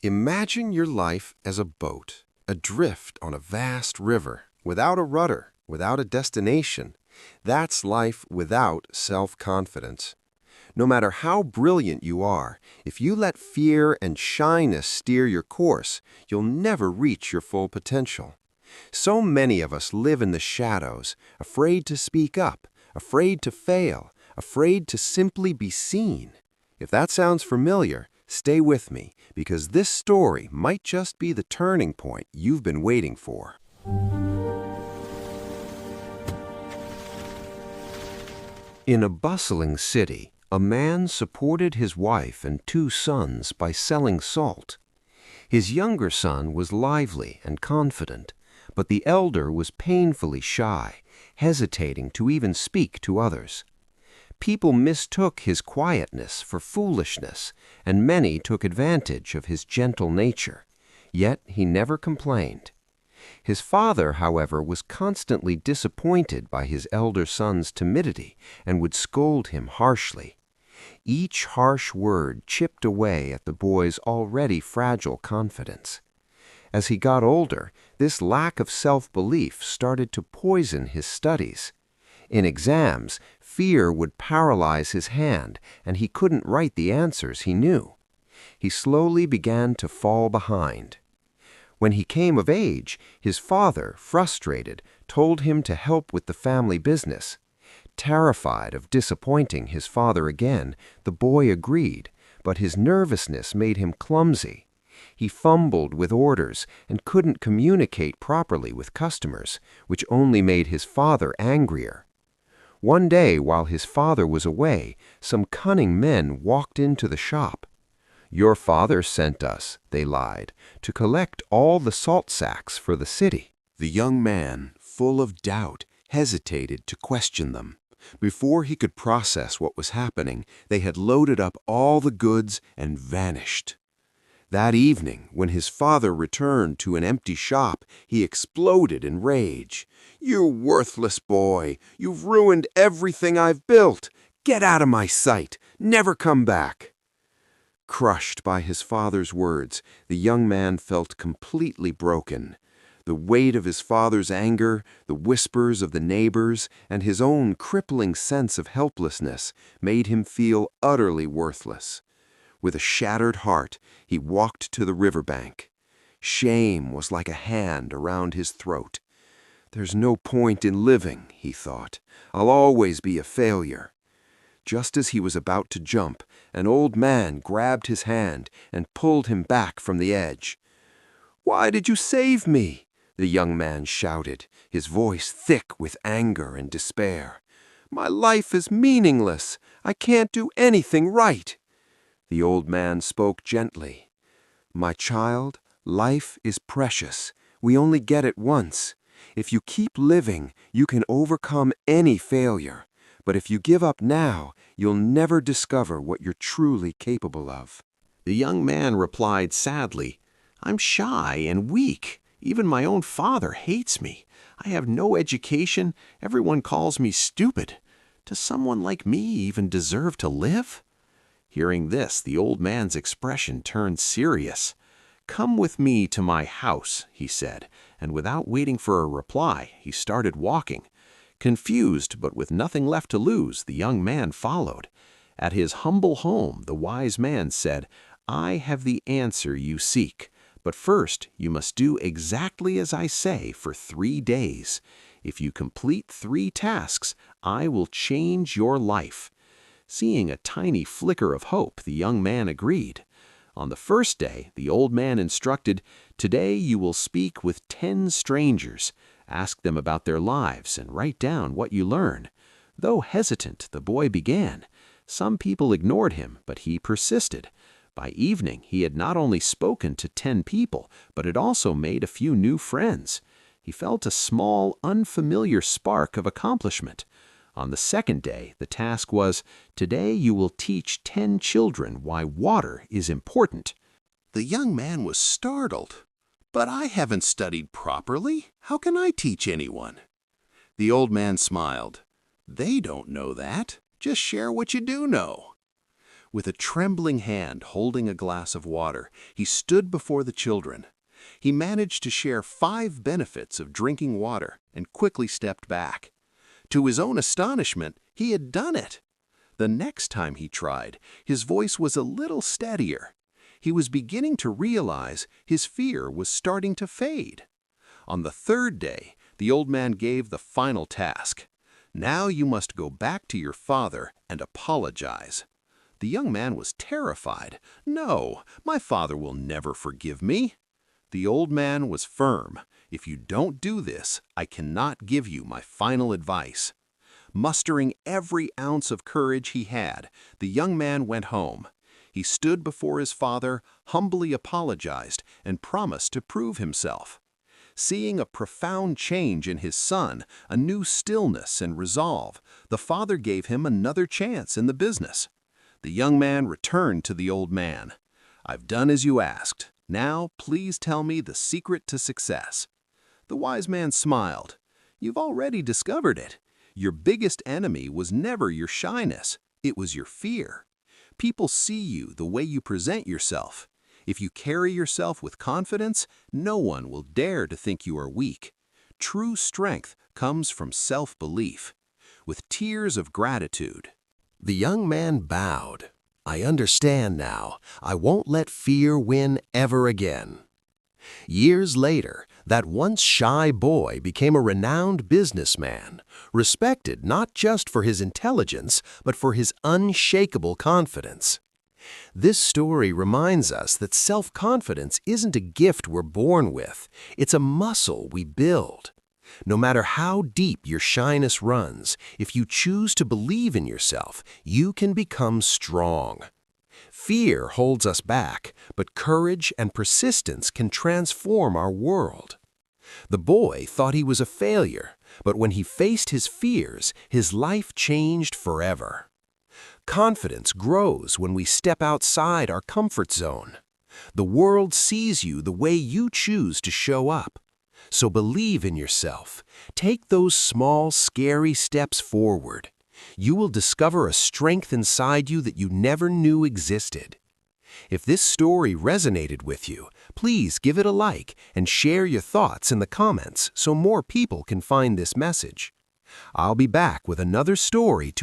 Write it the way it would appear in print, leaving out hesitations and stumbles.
Imagine your life as a boat, adrift on a vast river, without a rudder, without a destination. That's life without self-confidence. No matter how brilliant you are, if you let fear and shyness steer your course, you'll never reach your full potential. So many of us live in the shadows, afraid to speak up, afraid to fail, afraid to simply be seen. If that sounds familiar, stay with me, because this story might just be the turning point you've been waiting for. In a bustling city, a man supported his wife and 2 sons by selling salt. His younger son was lively and confident, but the elder was painfully shy, hesitating to even speak to others. People mistook his quietness for foolishness, and many took advantage of his gentle nature. Yet he never complained. His father, however, was constantly disappointed by his elder son's timidity and would scold him harshly. Each harsh word chipped away at the boy's already fragile confidence. As he got older, this lack of self-belief started to poison his studies. In exams, fear would paralyze his hand, and he couldn't write the answers he knew. He slowly began to fall behind. When he came of age, his father, frustrated, told him to help with the family business. Terrified of disappointing his father again, the boy agreed, but his nervousness made him clumsy. He fumbled with orders and couldn't communicate properly with customers, which only made his father angrier. One day, while his father was away, some cunning men walked into the shop. "Your father sent us," they lied, "to collect all the salt sacks for the city." The young man, full of doubt, hesitated to question them. Before he could process what was happening, they had loaded up all the goods and vanished. That evening, when his father returned to an empty shop, he exploded in rage. "You worthless boy! You've ruined everything I've built! Get out of my sight! Never come back!" Crushed by his father's words, the young man felt completely broken. The weight of his father's anger, the whispers of the neighbors, and his own crippling sense of helplessness made him feel utterly worthless. With a shattered heart, he walked to the riverbank. Shame was like a hand around his throat. "There's no point in living," he thought. "I'll always be a failure." Just as he was about to jump, an old man grabbed his hand and pulled him back from the edge. "Why did you save me?" the young man shouted, his voice thick with anger and despair. "My life is meaningless. I can't do anything right." The old man spoke gently. "My child, life is precious. We only get it once. If you keep living, you can overcome any failure. But if you give up now, you'll never discover what you're truly capable of." The young man replied sadly, "I'm shy and weak. Even my own father hates me. I have no education. Everyone calls me stupid. Does someone like me even deserve to live?" Hearing this, the old man's expression turned serious. "Come with me to my house," he said, and without waiting for a reply, he started walking. Confused, but with nothing left to lose, the young man followed. At his humble home, the wise man said, "I have the answer you seek. But first, you must do exactly as I say for 3 days. If you complete 3 tasks, I will change your life." Seeing a tiny flicker of hope, the young man agreed. On the first day, the old man instructed, "Today you will speak with 10 strangers. Ask them about their lives and write down what you learn." Though hesitant, the boy began. Some people ignored him, but he persisted. By evening, he had not only spoken to 10 people, but had also made a few new friends. He felt a small, unfamiliar spark of accomplishment. On the second day, the task was, "Today you will teach 10 children why water is important." The young man was startled. "But I haven't studied properly. How can I teach anyone?" The old man smiled. "They don't know that. Just share what you do know." With a trembling hand holding a glass of water, he stood before the children. He managed to share 5 benefits of drinking water and quickly stepped back. To his own astonishment, he had done it. The next time he tried, his voice was a little steadier. He was beginning to realize his fear was starting to fade. On the 3rd day, the old man gave the final task. Now you must go back to your father and apologize. The young man was terrified. No, my father will never forgive me. The old man was firm. If you don't do this, I cannot give you my final advice. Mustering every ounce of courage he had, the young man went home. He stood before his father, humbly apologized, and promised to prove himself. Seeing a profound change in his son, a new stillness and resolve, the father gave him another chance in the business. The young man returned to the old man. "I've done as you asked. Now, please tell me the secret to success." The wise man smiled. "You've already discovered it. Your biggest enemy was never your shyness. It was your fear. People see you the way you present yourself. If you carry yourself with confidence, no one will dare to think you are weak. True strength comes from self-belief." With tears of gratitude, the young man bowed. "I understand now. I won't let fear win ever again." Years later, that once shy boy became a renowned businessman, respected not just for his intelligence, but for his unshakable confidence. This story reminds us that self-confidence isn't a gift we're born with, it's a muscle we build. No matter how deep your shyness runs, if you choose to believe in yourself, you can become strong. Fear holds us back, but courage and persistence can transform our world. The boy thought he was a failure, but when he faced his fears, his life changed forever. Confidence grows when we step outside our comfort zone. The world sees you the way you choose to show up. So believe in yourself. Take those small, scary steps forward. You will discover a strength inside you that you never knew existed. If this story resonated with you, please give it a like and share your thoughts in the comments so more people can find this message. I'll be back with another story to